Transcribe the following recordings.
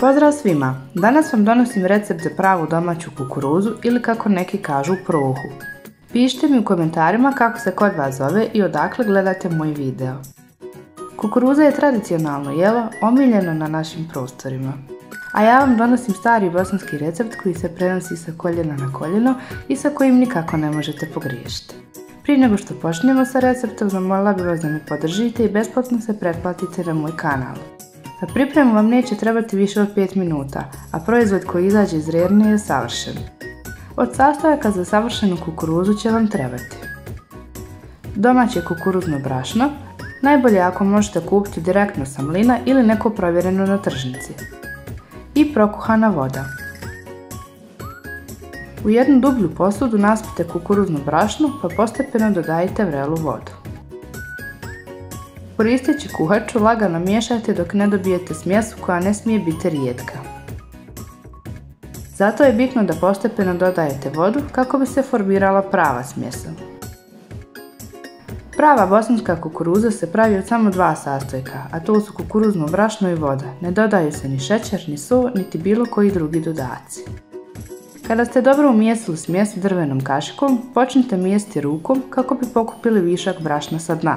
Pozdrav svima! Danas vam donosim recept za pravu domaću kukuruzu ili kako neki kažu prohu. Pišite mi u komentarima kako se kod vas zove i odakle gledate moj video. Kukuruza je tradicionalno jelo omiljeno na našim prostorima. A ja vam donosim stari bosanski recept koji se prenosi sa koljena na koljeno i sa kojim nikako ne možete pogriješiti. Prije nego što počnemo sa receptom, zamolila bih vas da me podržite i besplatno se pretplatite na moj kanal. Za pripremu vam neće trebati više od 5 minuta, a proizvod koji izađe iz rerne je savršen. Od sastojaka za savršenu kukuruzu će vam trebati domaće kukuruzno brašno, najbolje ako možete kupiti direktno sa mlina ili neko provjereno na tržnici, i prokuhana voda. U jednu dublju posudu naspite kukuruzno brašno pa postepeno dodajte vrelu vodu. Koristeći kuhaču lagano miješajte dok ne dobijete smjesu koja ne smije biti rijetka. Zato je bitno da postepeno dodajete vodu kako bi se formirala prava smjesa. Prava bosanska kukuruza se pravi od samo dva sastojka, a to su kukuruzno brašno i voda. Ne dodaju se ni šećer, ni so, niti bilo koji drugi dodaci. Kada ste dobro umjesili smjes drvenom kašikom, počnite mijesti rukom kako bi pokupili višak brašna sa dna.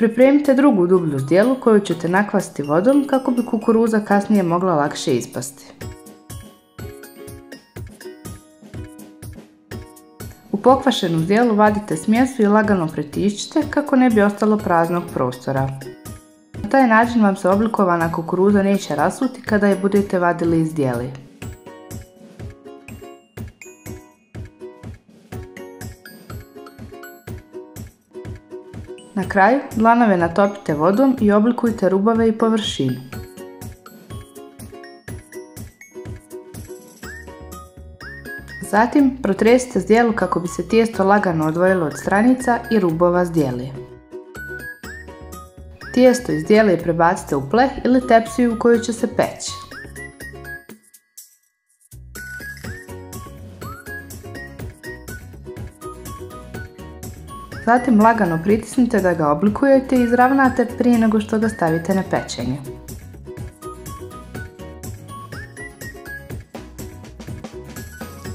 Pripremite drugu dublju zdjelu koju ćete nakvasiti vodom kako bi kukuruza kasnije mogla lakše ispasti. U pokvašenu zdjelu vadite smjesu i lagano pritišćite kako ne bi ostalo praznog prostora. Na taj način vam se oblikovana kukuruza neće rasuti kada je budete vadili iz zdjeli. Na kraju dlanove natopite vodom i oblikujte rubove i površinu. Zatim protresite zdjelu kako bi se tijesto lagano odvojilo od stranica i rubova zdjeli. Tijesto iz zdjele prebacite u pleh ili tepsiju u kojoj će se peći. Zatim lagano pritisnite da ga oblikujete i izravnate prije nego što ga stavite na pečenje.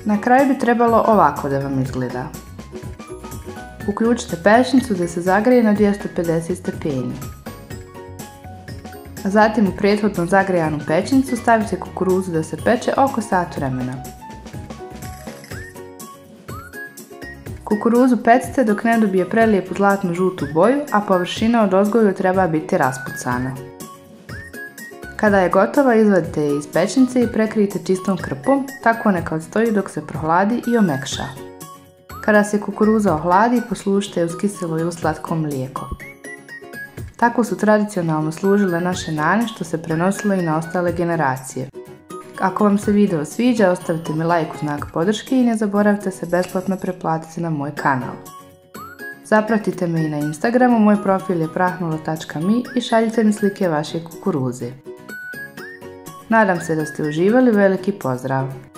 Na kraju bi trebalo ovako da vam izgleda. Uključite pećnicu da se zagreje na 250 stepeni. Zatim u prethodno zagrejanu pećnicu stavite kukuruzu da se peče oko sat vremena. Kukuruzu pecite dok ne dobije prelijepu zlatnu žutu boju, a površina odozgo treba biti raspucana. Kada je gotova, izvadite je iz pećnice i prekrijte čistom krpom, tako neka odstoji dok se prohladi i omekša. Kada se kukuruza ohladi, poslužite je uz kiselo ili slatko mlijeko. Tako su tradicionalno služile naše nane, što se prenosilo i na ostale generacije. Ako vam se video sviđa, ostavite mi like u znak podrške i ne zaboravite se besplatno pretplatiti na moj kanal. Zapratite me i na Instagramu, moj profil je prahnulo.me i šaljite mi slike vaše kukuruze. Nadam se da ste uživali, veliki pozdrav!